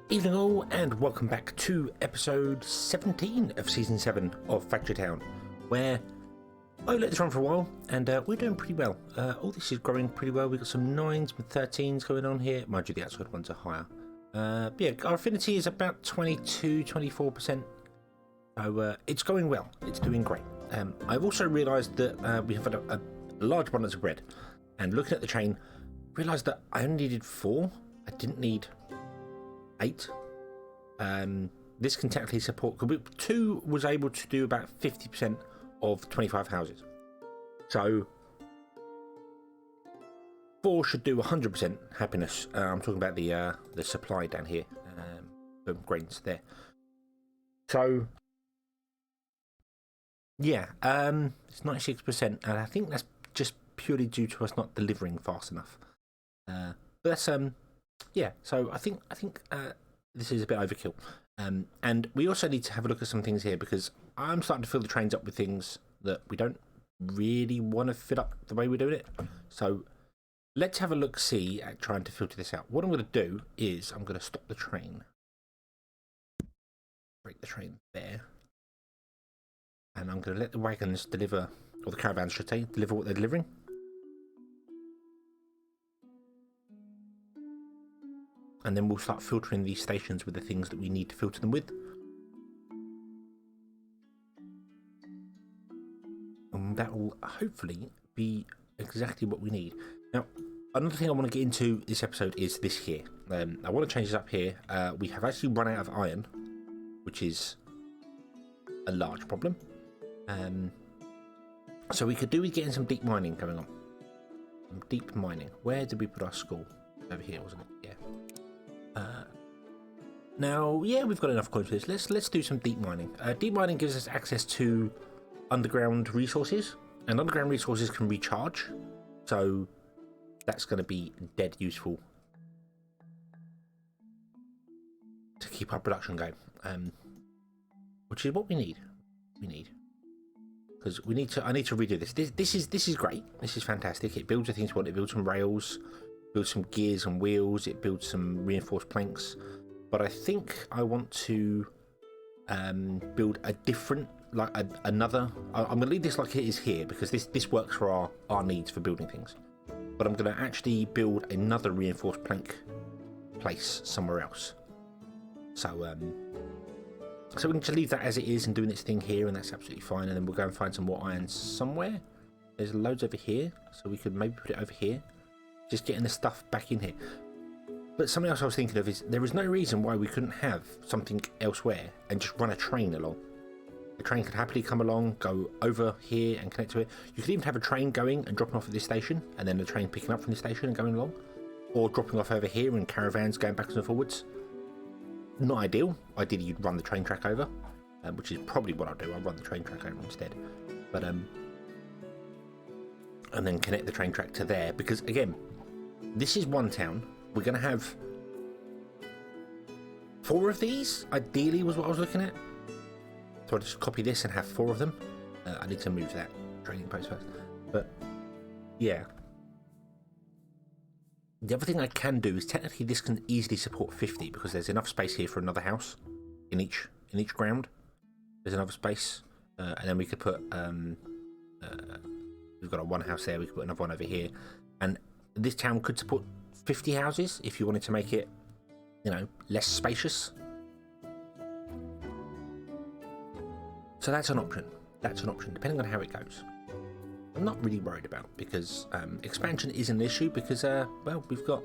Evening all, and welcome back to episode 17 of season 7 of Factory Town, where I let this run for a while and we're doing pretty well. All this is growing pretty well. We've got some 9s and 13s going on here. Mind you, the outside ones are higher. But yeah, our affinity is about 22-24%. So it's going well. It's doing great. I've also realised that we have a large abundance of bread, and looking at the chain, realised that I only needed 4. I didn't need 8. This can technically support, 2 was able to do about 50% of 25 houses, so 4 should do 100% happiness. I'm talking about the supply down here, the grains there. So yeah, it's 96%, and I think that's just purely due to us not delivering fast enough. But that's yeah, so I think this is a bit overkill. And we also need to have a look at some things here, because I'm starting to fill the trains up with things that we don't really want to fill up the way we're doing it. So let's have a look-see at trying to filter this out. What I'm going to do is I'm going to stop the train. Break the train there. And I'm going to let the wagons deliver, or the caravans should say, deliver what they're delivering. And then we'll start filtering these stations with the things that we need to filter them with. And that will hopefully be exactly what we need. Now, another thing I want to get into this episode is this here. I want to change this up here. We have actually run out of iron, which is a large problem. So we could do with getting some deep mining going on. Some deep mining. Where did we put our school? Over here, wasn't it? Yeah. Now, yeah, we've got enough coins for this. Let's do some deep mining. Deep mining gives us access to underground resources, and underground resources can recharge, so that's going to be dead useful to keep our production going, which is what we need. Because I need to redo this. This is great. This is fantastic. It builds the things we want. It builds some rails, builds some gears and wheels. It builds some reinforced planks. But I think I want to build a different, another. I'm going to leave this like it is here, because this works for our needs for building things. But I'm going to actually build another reinforced plank place somewhere else. So we can just leave that as it is and doing its thing here, and that's absolutely fine. And then we'll go and find some more iron somewhere. There's loads over here, so we could maybe put it over here. Just getting the stuff back in here. But something else I was thinking of is there is no reason why we couldn't have something elsewhere and just run a train along. The train could happily come along, go over here and connect to it. You could even have a train going and dropping off at this station, and then the train picking up from the station and going along. Or dropping off over here and caravans going backwards and forwards. Not ideal. Ideally you'd run the train track over, which is probably what I'll do. I'll run the train track over instead. But and then connect the train track to there, because again, this is one town. We're going to have 4 of these, ideally, was what I was looking at. So I'll just copy this and have 4 of them. I need to move that trading post first. But, yeah. The other thing I can do is, technically this can easily support 50, because there's enough space here for another house in each ground. There's another space. And then we could put, we've got one house there, we could put another one over here. And this town could support 50 houses if you wanted to make it, less spacious. So that's an option. Depending on how it goes. I'm not really worried about, because expansion is an issue, because well, we've got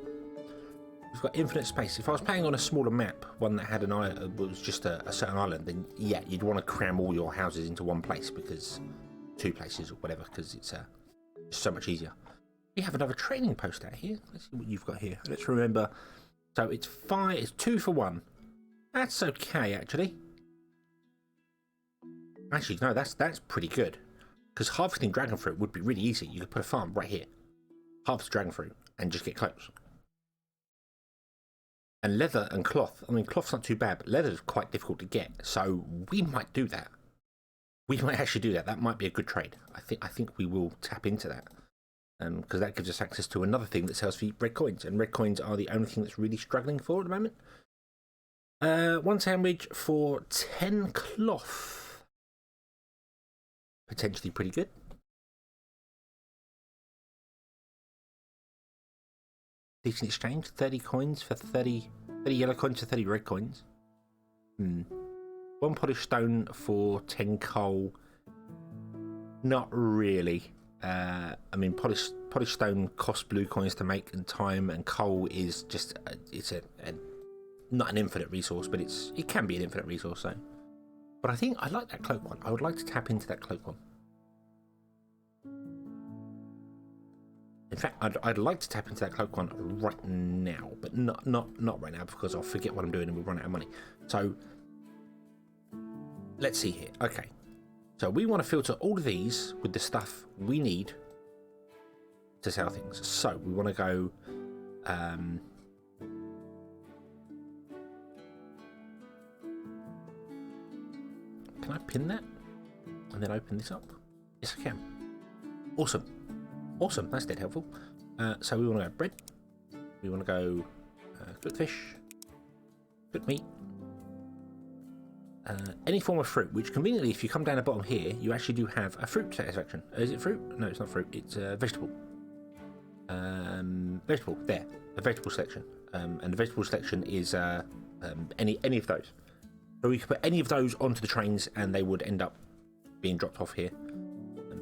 infinite space. If I was playing on a smaller map, one that had an island, was just a certain island, then yeah, you'd want to cram all your houses into one place, because 2 places or whatever, because it's so much easier. We have another training post out here. Let's see what you've got here. Let's remember. So it's 2 for 1. That's okay, actually. Actually, no, that's pretty good. Because harvesting Dragonfruit would be really easy. You could put a farm right here. Harvest Dragonfruit and just get clothes. And leather and cloth. I mean, cloth's not too bad, but leather is quite difficult to get. So we might do that. We might actually do that. That might be a good trade. I think we will tap into that. Because that gives us access to another thing that sells for red coins, and red coins are the only thing that's really struggling for at the moment. One sandwich for 10 cloth. Potentially pretty good. Decent exchange. 30 coins for 30 yellow coins for 30 red coins. One polished stone for 10 coal. Not really. I mean, polished stone costs blue coins to make, and time, and coal is just it's a not an infinite resource, but it can be an infinite resource. So, but I think I like that cloak one. I would like to tap into that cloak one. In fact, I'd like to tap into that cloak one right now, but not right now because I'll forget what I'm doing and we'll run out of money. So let's see here. Okay, so we want to filter all of these with the stuff we need to sell things. So we want to go. Can I pin that and then open this up? Yes, I can. Awesome. Awesome, that's dead helpful. So we want to go bread. We want to go cooked fish, cooked meat, any form of fruit, which conveniently, if you come down the bottom here, you actually do have a fruit section. Is it fruit? No, it's not fruit, it's vegetable. Vegetable, there, a vegetable section. And the vegetable section is any of those. So we could put any of those onto the trains and they would end up being dropped off here.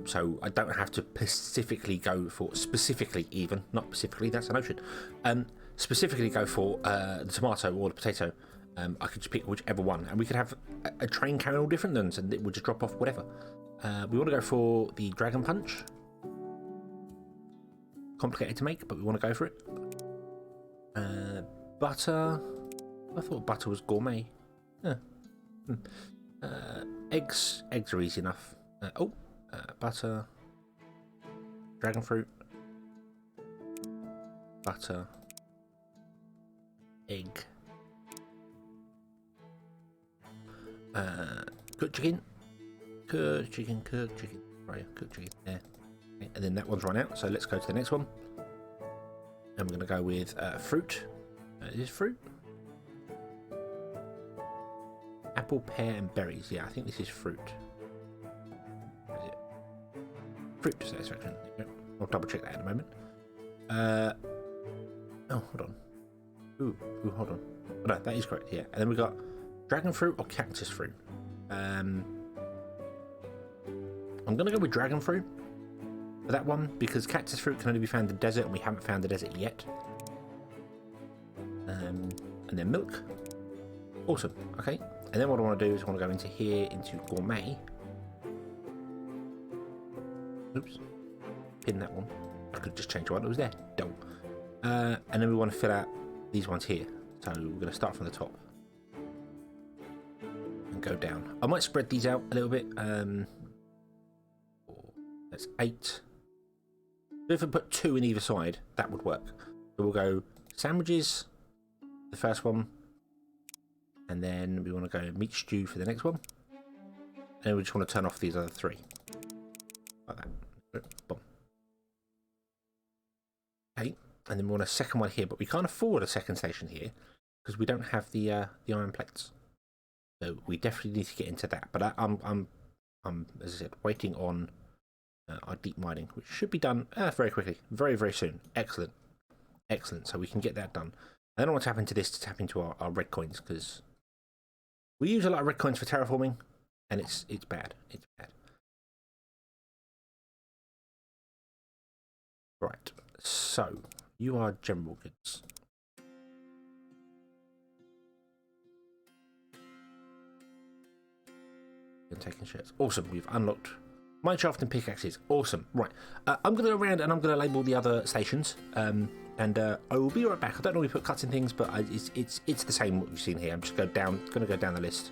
So I don't have to specifically go for, not specifically, that's an ocean, specifically go for the tomato or the potato. I could just pick whichever one, and we could have a train carrying all different ones, and it would just drop off whatever. We want to go for the dragon punch. Complicated to make, but we want to go for it. Butter. I thought butter was gourmet. Eggs are easy enough. Butter, dragon fruit, butter, egg, cooked chicken, right, cooked chicken there, okay, and then that one's run out, so let's go to the next one, and we're going to go with fruit. Is this fruit? Apple, pear and berries. Yeah, I think this is fruit. Fruit satisfaction. I'll double check that in a moment. Oh, hold on. Ooh, hold on. Oh, no, that is correct. Yeah, and then we got dragon fruit or cactus fruit. I'm gonna go with dragon fruit for that one because cactus fruit can only be found in the desert, and we haven't found the desert yet. And then milk. Awesome. Okay, and then what I want to do is I want to go into here into gourmet. Oops, pin that one. I could just change one that was there. Don't. And then we want to fill out these ones here. So we're going to start from the top and go down. I might spread these out a little bit. That's 8. So if I put 2 in either side, that would work. So we'll go sandwiches, the first one, and then we want to go meat stew for the next one. And we just want to turn off these other 3. Like that. Boom. Okay, and then we want a second one here, but we can't afford a second station here because we don't have the iron plates. So we definitely need to get into that. But I'm as I said, waiting on our deep mining, which should be done very quickly, very soon. Excellent. So we can get that done. I don't want to tap into this to tap into our red coins because we use a lot of red coins for terraforming, and it's bad. It's bad. Right, so you are general goods. And taking shares. Awesome, we've unlocked mineshaft and pickaxes. Awesome. Right, I'm going to go around and I'm going to label the other stations. And I will be right back. I don't normally put cuts in things, but it's the same what you've seen here. I'm just going to go down the list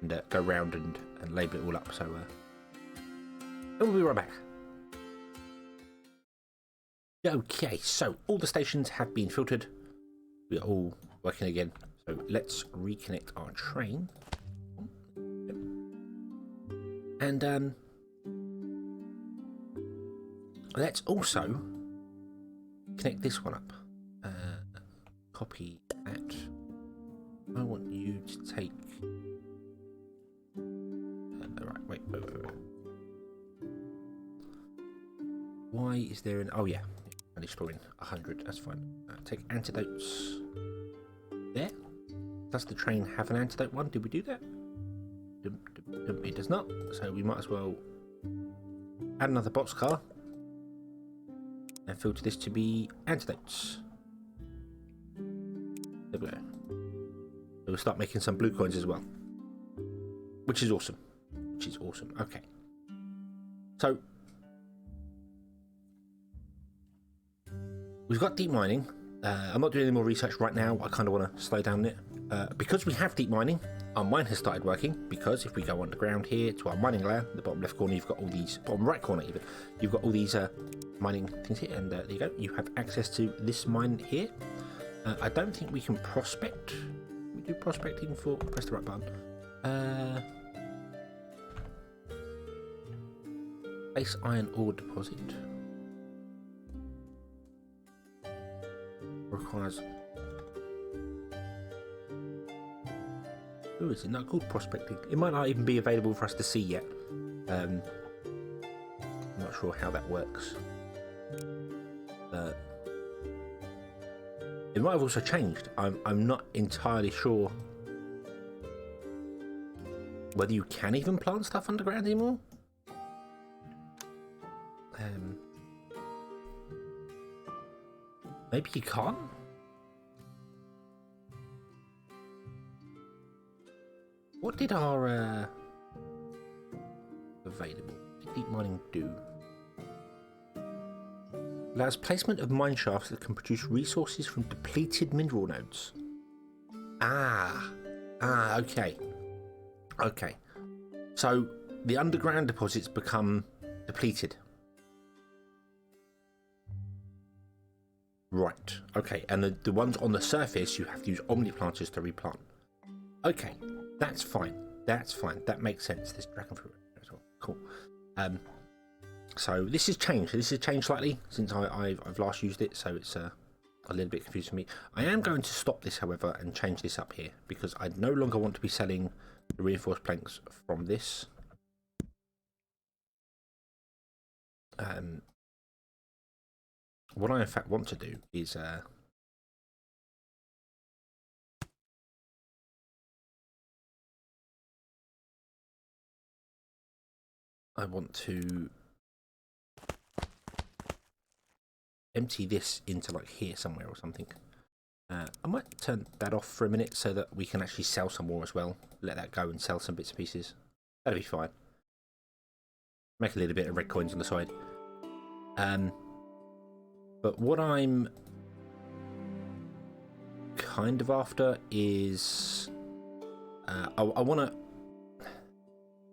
and go round and label it all up. So we'll be right back. Okay, so all the stations have been filtered. We are all working again. So let's reconnect our train. And let's also connect this one up. Copy that. I want you to take... right, wait. Why is there an... Oh, yeah. I'm exploring 100. That's fine. Take antidotes. There. Does the train have an antidote one? Did we do that? It does not. So we might as well add another boxcar and filter this to be antidotes. There we go. We'll start making some blue coins as well, which is awesome. Okay. So we've got deep mining. I'm not doing any more research right now. I kind of want to slow down it. Because we have deep mining, our mine has started working. Because if we go underground here to our mining layer, the bottom left corner, you've got all these, bottom right corner even, you've got all these mining things here. And there you go. You have access to this mine here. I don't think we can prospect. We do prospecting for, press the right button. Base iron ore deposit. Requires... Oh, is it not called prospecting? It might not even be available for us to see yet. I'm not sure how that works. It might have also changed. I'm not entirely sure whether you can even plant stuff underground anymore. Maybe you can't? What did our available? What did deep mining do? Allows placement of mine shafts that can produce resources from depleted mineral nodes. Okay. Okay. So the underground deposits become depleted. Right, okay, and the ones on the surface you have to use omniplanters to replant. Okay, that's fine. That makes sense. This Dragonfruit as well. Cool. So this has changed. This has changed slightly since I've last used it, so it's a little bit confusing for me. I am going to stop this, however, and change this up here because I no longer want to be selling the reinforced planks from this. What I in fact want to do is I want to empty this into like here somewhere or something. I might turn that off for a minute so that we can actually sell some more as well. Let that go and sell some bits and pieces. That'll be fine. Make a little bit of red coins on the side. But what I'm kind of after is I want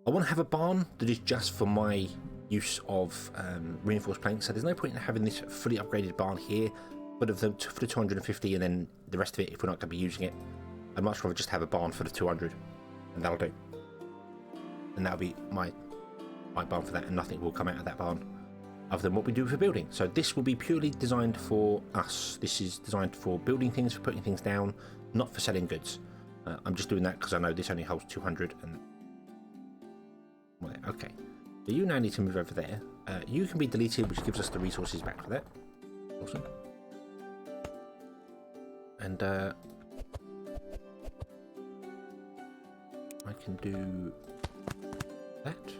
to have a barn that is just for my use of reinforced planks. So there's no point in having this fully upgraded barn here, but for the 250 and then the rest of it if we're not going to be using it. I'd much rather just have a barn for the 200 and that'll do. And that'll be my barn for that, and nothing will come out of that barn other than what we do for building. So this will be purely designed for us. This is designed for building things, for putting things down, not for selling goods. I'm just doing that because I know this only holds 200 and... Well, okay. So you now need to move over there. You can be deleted, which gives us the resources back for that. Awesome. And I can do that.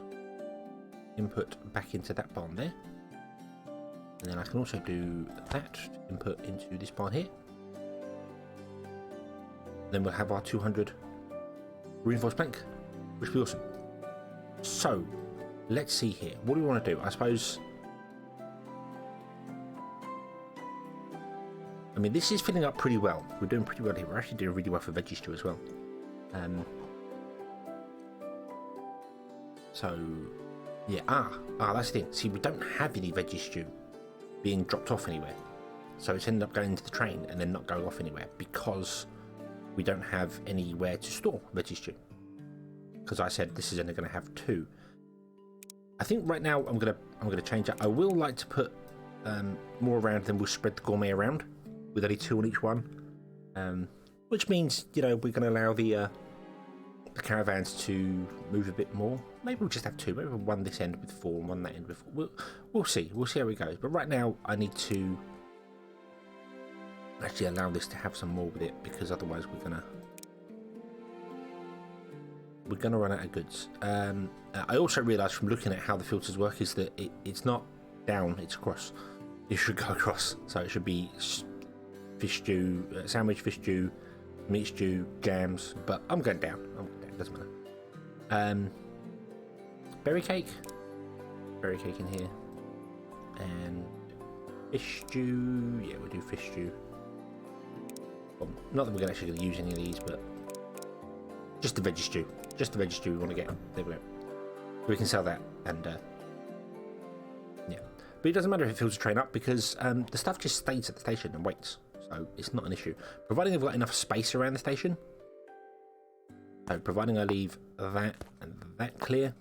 Input back into that barn there. And then I can also do that, input into this barn here. Then we'll have our 200 reinforced plank, which will be awesome. So, let's see here. What do we want to do? I suppose... I mean, this is filling up pretty well. We're doing pretty well here. We're actually doing really well for veggie stew as well. So, yeah. That's the thing. See, we don't have any veggie stew being dropped off anywhere. So it's ended up going into the train and then not going off anywhere because we don't have anywhere to store veggie stew. Because I said this is only going to have 2. I think right now I'm gonna change that. I will like to put more around, then we'll spread the gourmet around with only 2 on each one. which means, you know, we're going to allow the caravans to move a bit more. Maybe we'll just have two. Maybe we'll one this end with 4 and one that end with 4. We'll see. We'll see how it goes. But right now, I need to actually allow this to have some more with it, because otherwise we're gonna run out of goods. I also realised from looking at how the filters work is that it's not down, it's across. It should go across, so it should be fish stew, sandwich, fish stew, meat stew, jams. But I'm going down. Doesn't matter. Berry cake in here, and fish stew. Yeah, we'll do fish stew. Well, not that we're actually going to use any of these, but just the veggie stew. Just the veggie stew we want to get. There we go. We can sell that, and yeah. But it doesn't matter if it fills the train up, because the stuff just stays at the station and waits. So it's not an issue, providing they've got enough space around the station. So providing I leave that and that clear,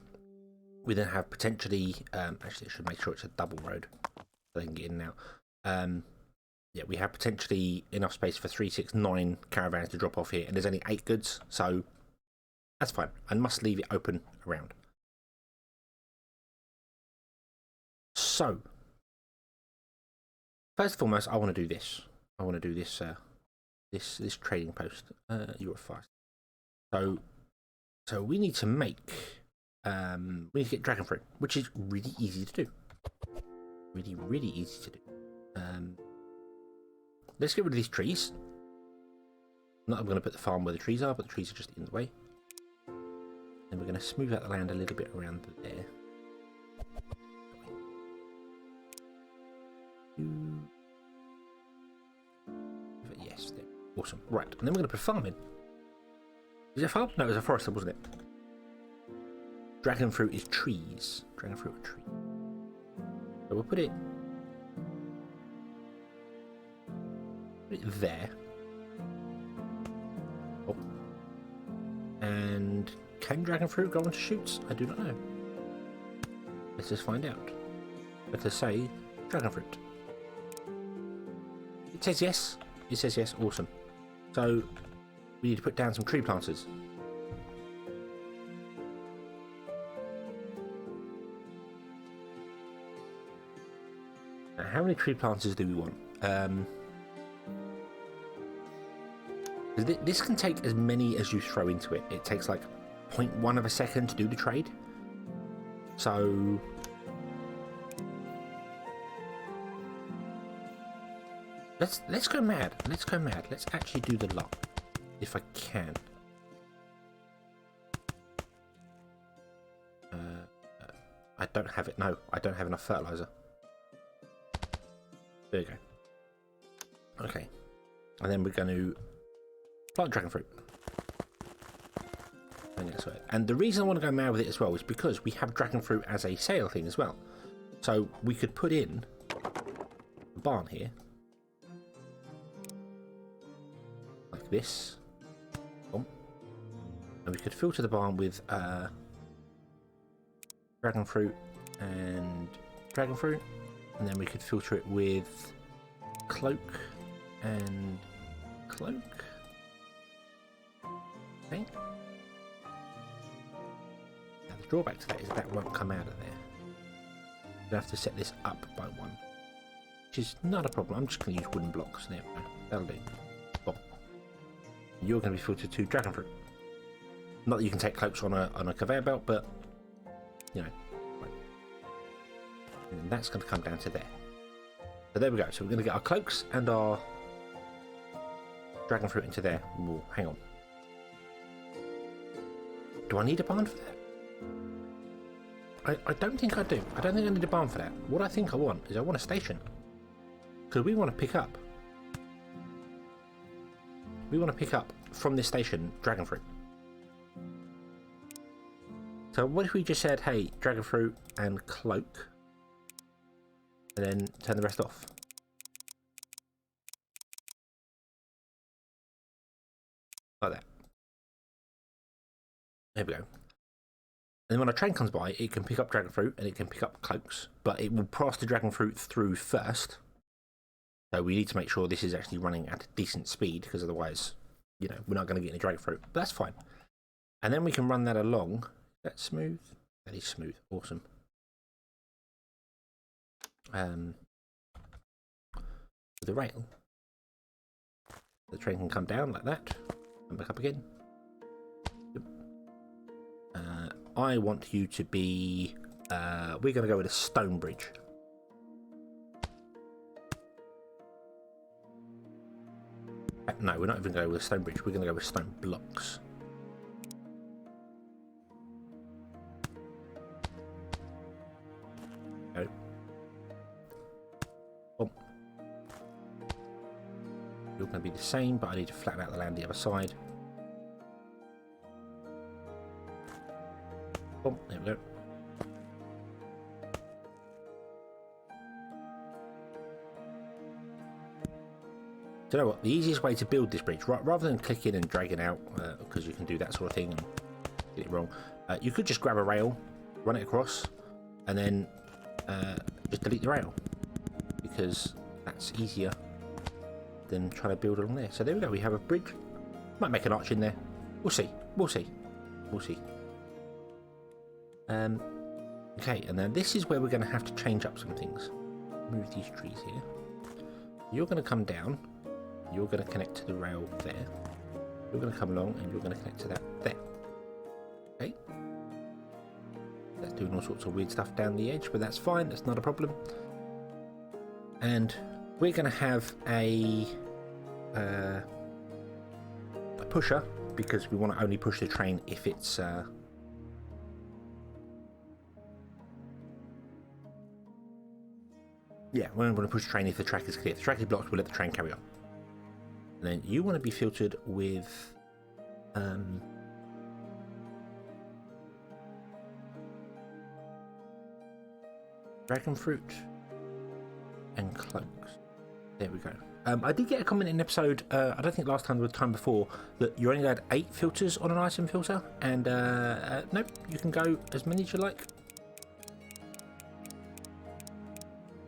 we then have potentially, actually I should make sure it's a double road so they can get in and out. Yeah, we have potentially enough space for 3, 6, 9 caravans to drop off here, and there's only 8 goods, so that's fine. I must leave it open around. So, first and foremost, I want to do this. I want to do this, this trading post. You're fast. So we need to make, we need to get Dragonfruit, which is really easy to do. Really easy to do. Let's get rid of these trees. Not that I'm going to put the farm where the trees are, but the trees are just in the way. Then we're going to smooth out the land a little bit around there. Yes, there. Awesome. Right, and then we're going to put a farm in. Is it a farm? No, it was a forest, wasn't it? Dragonfruit is trees. Dragonfruit are trees. So we'll put it there. Oh. And can Dragonfruit go onto shoots? I do not know. Let's just find out. Let us say Dragonfruit. It says yes. It says yes. Awesome. So we need to put down some tree planters. Now, how many tree planters do we want? This can take as many as you throw into it. It takes like 0.1 of a second to do the trade. So let's go mad. Let's go mad. Let's actually do the lot, if I can. I don't have it. No, I don't have enough fertilizer. There you go. Okay, and then we're going to plant Dragonfruit. And the reason I want to go mad with it as well is because we have Dragonfruit as a sale thing as well. So we could put in a barn here, like this. And we could filter the barn with Dragonfruit and Dragonfruit, and then we could filter it with Cloak and Cloak. Okay. Now the drawback to that is that won't come out of there. You have to set this up by 1, which is not a problem. I'm just going to use wooden blocks. There we go. That'll do. Boom. You're going to be filtered to Dragonfruit. Not that you can take cloaks on a conveyor belt, but you know. Right. And that's going to come down to there. So there we go. So we're going to get our cloaks and our Dragonfruit into there. Whoa, hang on. Do I need a barn for that? I don't think I do. I don't think I need a barn for that. What I think I want is I want a station. Because we want to pick up. We want to pick up from this station Dragonfruit. So what if we just said, hey, Dragonfruit and Cloak, and then turn the rest off? Like that. There we go. And when a train comes by, it can pick up Dragonfruit and it can pick up Cloaks, but it will pass the Dragonfruit through first. So we need to make sure this is actually running at a decent speed, because otherwise you know, we're not going to get any Dragonfruit. But that's fine. And then we can run that along. That's smooth. That is smooth. Awesome. With the rail, the train can come down like that and back up again. I want you to be we're going to go with a stone bridge. No, we're not even going with a stone bridge, we're going to go with stone blocks. Go. Boom. You're going to be the same, but I need to flatten out the land the other side. Boom, there we go. Do you know what? The easiest way to build this bridge, rather than clicking and dragging out, because you can do that sort of thing and get it wrong, you could just grab a rail, run it across, and then just delete the rail, because that's easier than trying to build along there. So there we go, we have a bridge. Might make an arch in there. We'll see. We'll see. We'll see. Okay, and then this is where we're going to have to change up some things. Move these trees here. You're going to come down. You're going to connect to the rail there. You're going to come along and you're going to connect to that there. Okay. That's doing all sorts of weird stuff down the edge, but that's fine. That's not a problem. And we're going to have a pusher, because we want to only push the train if it's yeah, we're going to push the train if the track is clear. If the track is blocked, we'll let the train carry on. And then you want to be filtered with Dragonfruit and cloaks. There we go. I did get a comment in an episode, I don't think last time or the time before, that you only had 8 filters on an item filter, and nope, you can go as many as you like.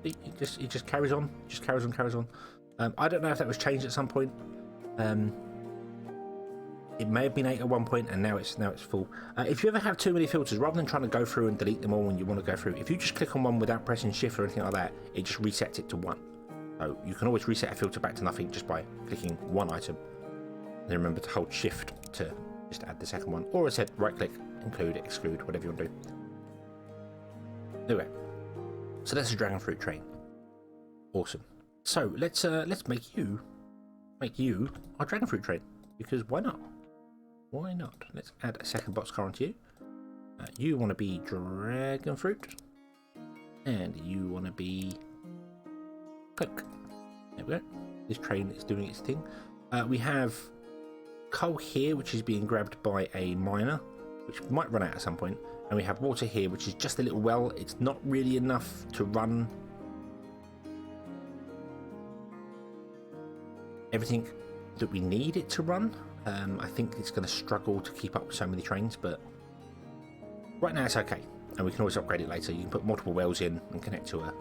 It just carries on, carries on. I don't know if that was changed at some point. It may have been 8 at one point, and now it's full. If you ever have too many filters, rather than trying to go through and delete them all when you want to go through, if you just click on one without pressing shift or anything like that, it just resets it to 1. So you can always reset a filter back to nothing just by clicking one item. And then remember to hold shift to just add the second one, or as I said, right click, include, exclude, whatever you want to do. Anyway, so that's a Dragonfruit train. Awesome. So let's make you our Dragonfruit train, because why not? Why not? Let's add a second boxcar onto you. You want to be Dragonfruit, and you want to be Cloak. There we go. This train is doing its thing. We have coal here, which is being grabbed by a miner, which might run out at some point, and we have water here, which is just a little well. It's not really enough to run everything that we need it to run. I think it's going to struggle to keep up with so many trains, but right now it's okay, and we can always upgrade it later. You can put multiple wells in and connect to a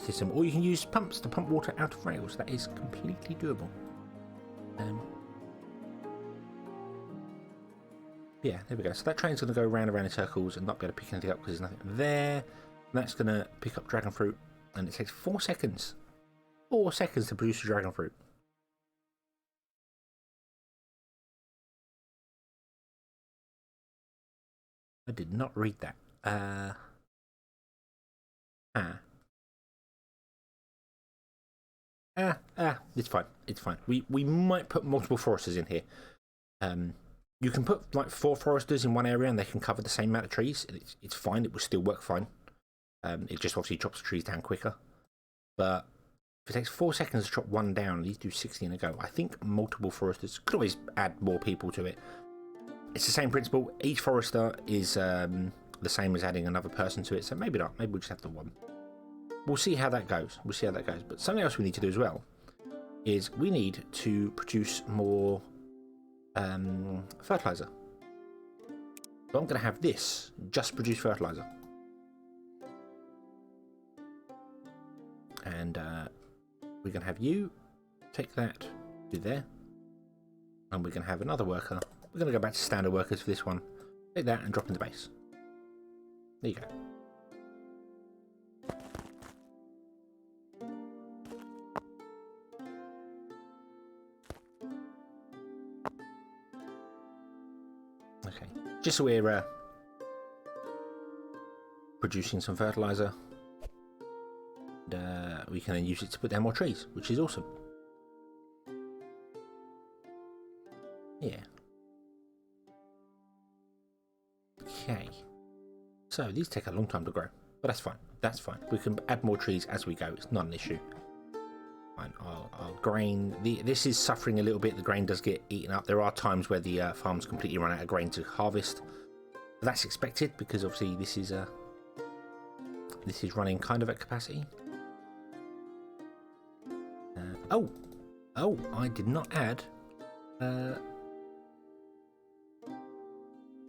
system, or you can use pumps to pump water out of rails. That is completely doable. Yeah, there we go. So that train's going to go round and round in circles and not be able to pick anything up because there's nothing there. And that's going to pick up Dragonfruit, and it takes 4 seconds. 4 seconds to produce a Dragonfruit. I did not read that. It's fine. It's fine. We might put multiple foresters in here. You can put like 4 foresters in one area and they can cover the same amount of trees. It's fine. It will still work fine. It just obviously chops the trees down quicker. But if it takes 4 seconds to chop one down, these do 60 in a go. I think multiple foresters could always add more people to it. It's the same principle. Each forester is the same as adding another person to it. So maybe not. Maybe we'll just have the one. We'll see how that goes. We'll see how that goes. But something else we need to do as well is we need to produce more fertilizer. So I'm going to have this just produce fertilizer. And we're going to have you take that to there. And we're going to have another worker. We're going to go back to standard workers for this one. Take that and drop into base. There you go. Okay, just so we're producing some fertilizer. And, we can then use it to put down more trees, which is awesome. Yeah. Okay. So these take a long time to grow, but that's fine. That's fine. We can add more trees as we go. It's not an issue. Fine. I'll grain. This is suffering a little bit. The grain does get eaten up. There are times where the farms completely run out of grain to harvest. But that's expected because obviously this is running kind of at capacity. Oh, I did not add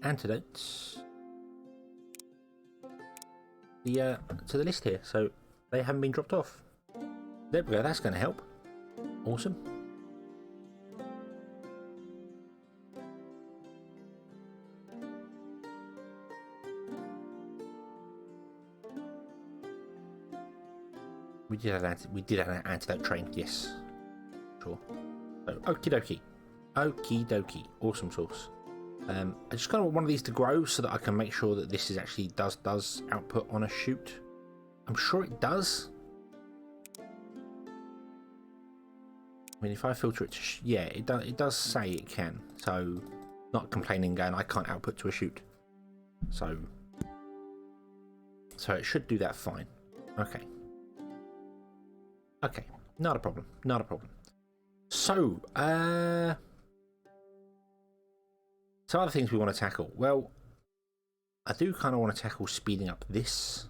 antidotes to the list here, so they haven't been dropped off. There we go. That's going to help. Awesome. We did have an antidote train, yes. Sure. So, okie dokie. Okie dokie. Awesome sauce. I just kind of want one of these to grow so that I can make sure that this is actually does output on a chute. I'm sure it does. I mean, if I filter it to yeah, it does say it can. So, not complaining, going I can't output to a chute. So it should do that fine. Okay. Okay, not a problem. Not a problem. So, some other things we want to tackle. Well, I do kind of want to tackle speeding up this,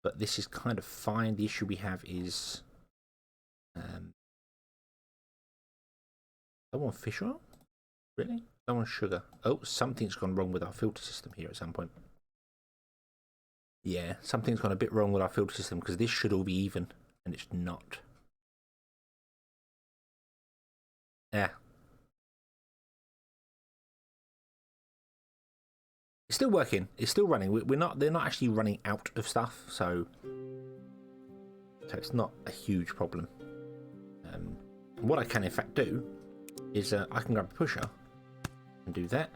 but this is kind of fine. The issue we have is, I want fish oil. Really? I want sugar. Oh, something's gone wrong with our filter system here at some point. Yeah, something's gone a bit wrong with our filter system because this should all be even, and it's not. Yeah. It's still working. It's still running. We're not. They're not actually running out of stuff, so it's not a huge problem. What I can in fact do is I can grab a pusher and do that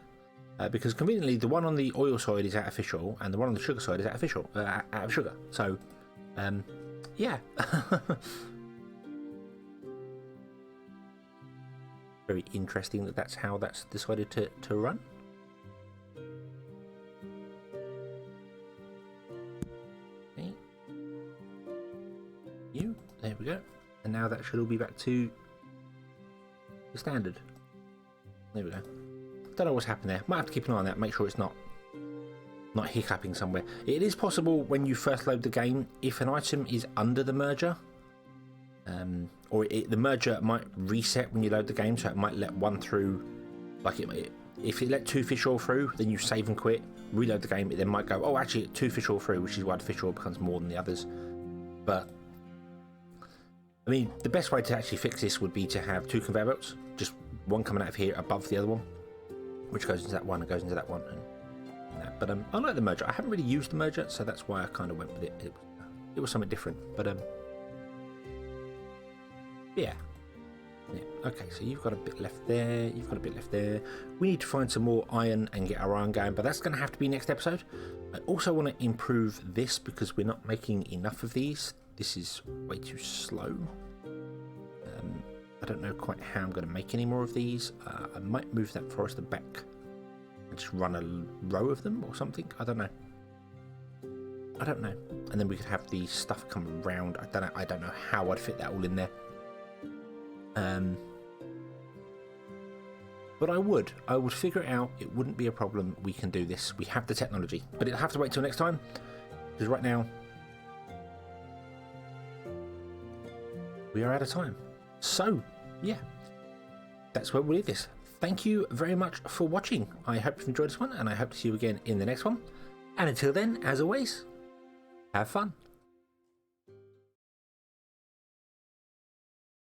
because conveniently the one on the oil side is out of fish oil and the one on the sugar side is out of fish oil, out of sugar. So yeah. Very interesting that that's how that's decided to run. Okay. There we go. And now that should all be back to the standard. There we go. Don't know what's happened there. Might have to keep an eye on that, make sure it's not hiccuping somewhere. It is possible when you first load the game, if an item is under the merger, or the merger might reset when you load the game, so it might let one through. Like if it let 2 fish oil through, then you save and quit, reload the game, it then might go, oh, actually 2 fish oil through, which is why the fish oil becomes more than the others. But I mean, the best way to actually fix this would be to have 2 conveyor belts, just one coming out of here above the other one, which goes into that one and goes into that one. And that. But I like the merger. I haven't really used the merger, so that's why I kind of went with it. It was something different. But yeah. Okay, so you've got a bit left there. You've got a bit left there. We need to find some more iron and get our iron going, but that's going to have to be next episode. I also want to improve this because we're not making enough of these. This is way too slow. I don't know quite how I'm going to make any more of these. I might move that forester back and just run a row of them or something. I don't know. And then we could have the stuff come around. I don't know how I'd fit that all in there. But I would figure it out. It wouldn't be a problem. We can do this. We have the technology, but it'll have to wait till next time because right now we are out of time. So yeah, that's where we'll leave this. Thank you very much for watching. I hope you've enjoyed this one, and I hope to see you again in the next one. And until then, as always, have fun.